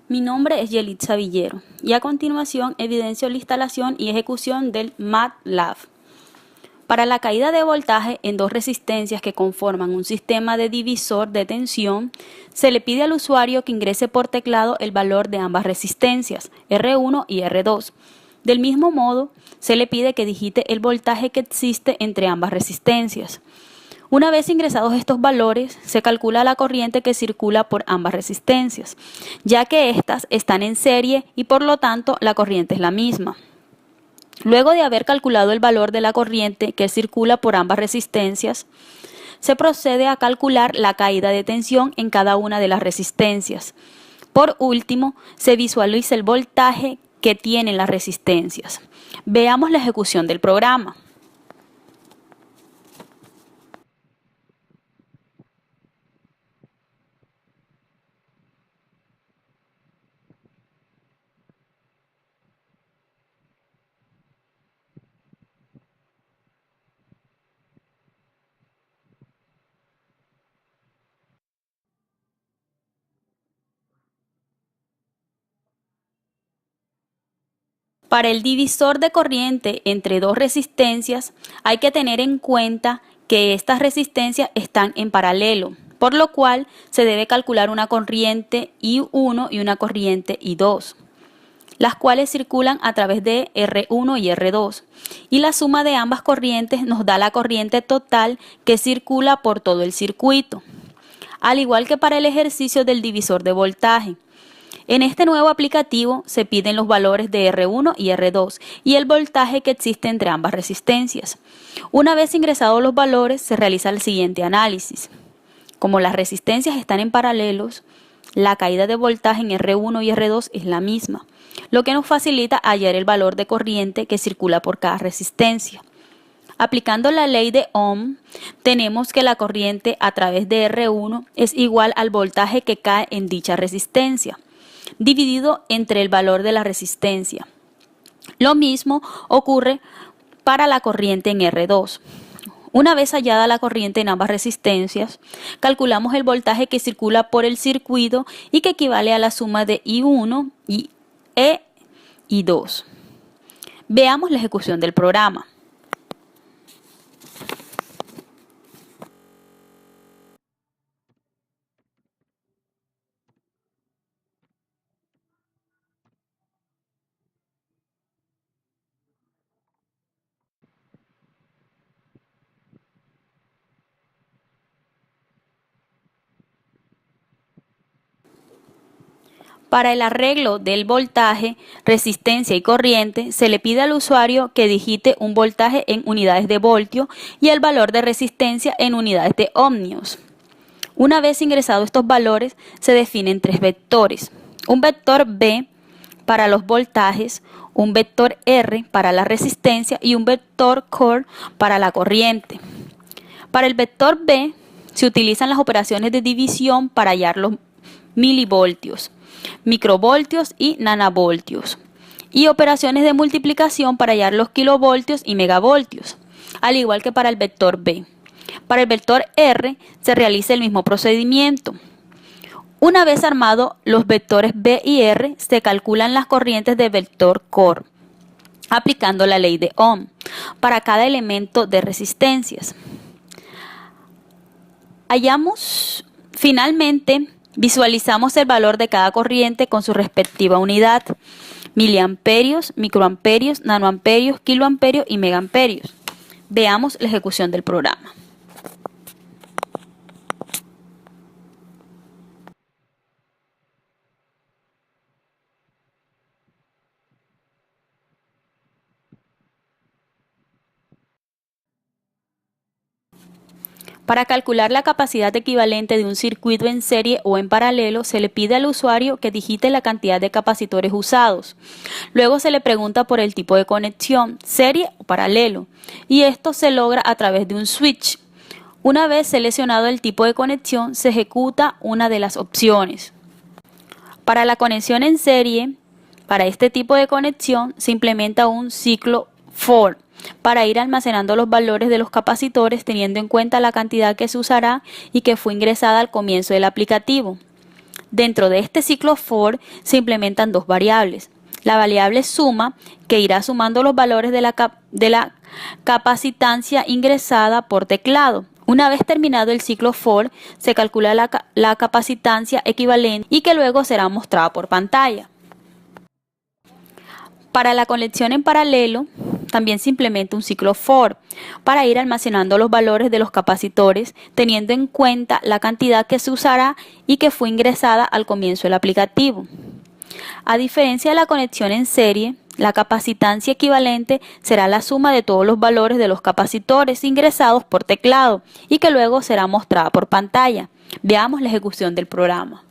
Mi nombre es Yelitza Villero y a continuación evidencio la instalación y ejecución del MATLAB. Para la caída de voltaje en dos resistencias que conforman un sistema de divisor de tensión, se le pide al usuario que ingrese por teclado el valor de ambas resistencias, R1 y R2. Del mismo modo, se le pide que digite el voltaje que existe entre ambas resistencias. Una vez ingresados estos valores, se calcula la corriente que circula por ambas resistencias, ya que éstas están en serie y por lo tanto la corriente es la misma. Luego de haber calculado el valor de la corriente que circula por ambas resistencias, se procede a calcular la caída de tensión en cada una de las resistencias. Por último, se visualiza el voltaje que tienen las resistencias. Veamos la ejecución del programa. Para el divisor de corriente entre dos resistencias, hay que tener en cuenta que estas resistencias están en paralelo, por lo cual se debe calcular una corriente I1 y una corriente I2, las cuales circulan a través de R1 y R2, y la suma de ambas corrientes nos da la corriente total que circula por todo el circuito, al igual que para el ejercicio del divisor de voltaje. En este nuevo aplicativo se piden los valores de R1 y R2 y el voltaje que existe entre ambas resistencias. Una vez ingresados los valores, se realiza el siguiente análisis. Como las resistencias están en paralelos, la caída de voltaje en R1 y R2 es la misma, lo que nos facilita hallar el valor de corriente que circula por cada resistencia. Aplicando la ley de Ohm, tenemos que la corriente a través de R1 es igual al voltaje que cae en dicha resistencia, dividido entre el valor de la resistencia. Lo mismo ocurre para la corriente en R2. Una vez hallada la corriente en ambas resistencias, calculamos el voltaje que circula por el circuito y que equivale a la suma de I1 y I2. Veamos la ejecución del programa. Para el arreglo del voltaje, resistencia y corriente, se le pide al usuario que digite un voltaje en unidades de voltio y el valor de resistencia en unidades de ohmios. Una vez ingresados estos valores, se definen tres vectores. Un vector B para los voltajes, un vector R para la resistencia y un vector COR para la corriente. Para el vector B, se utilizan las operaciones de división para hallar los milivoltios, microvoltios y nanovoltios, y operaciones de multiplicación para hallar los kilovoltios y megavoltios, al igual que para el vector B. Para el vector R se realiza el mismo procedimiento. Una vez armados los vectores B y R, se calculan las corrientes del vector COR, aplicando la ley de Ohm, para cada elemento de resistencias. Finalmente, visualizamos el valor de cada corriente con su respectiva unidad: miliamperios, microamperios, nanoamperios, kiloamperios y megaamperios. Veamos la ejecución del programa. Para calcular la capacidad equivalente de un circuito en serie o en paralelo, se le pide al usuario que digite la cantidad de capacitores usados. Luego se le pregunta por el tipo de conexión, serie o paralelo, y esto se logra a través de un switch. Una vez seleccionado el tipo de conexión, se ejecuta una de las opciones. Para la conexión en serie, para este tipo de conexión, se implementa un ciclo for para ir almacenando los valores de los capacitores teniendo en cuenta la cantidad que se usará y que fue ingresada al comienzo del aplicativo. Dentro de este ciclo for se implementan dos variables. La variable suma, que irá sumando los valores de la capacitancia ingresada por teclado. Una vez terminado el ciclo for, se calcula la capacitancia equivalente y que luego será mostrada por pantalla. Para la conexión en paralelo, también se implementa un ciclo for para ir almacenando los valores de los capacitores, teniendo en cuenta la cantidad que se usará y que fue ingresada al comienzo del aplicativo. A diferencia de la conexión en serie, la capacitancia equivalente será la suma de todos los valores de los capacitores ingresados por teclado y que luego será mostrada por pantalla. Veamos la ejecución del programa.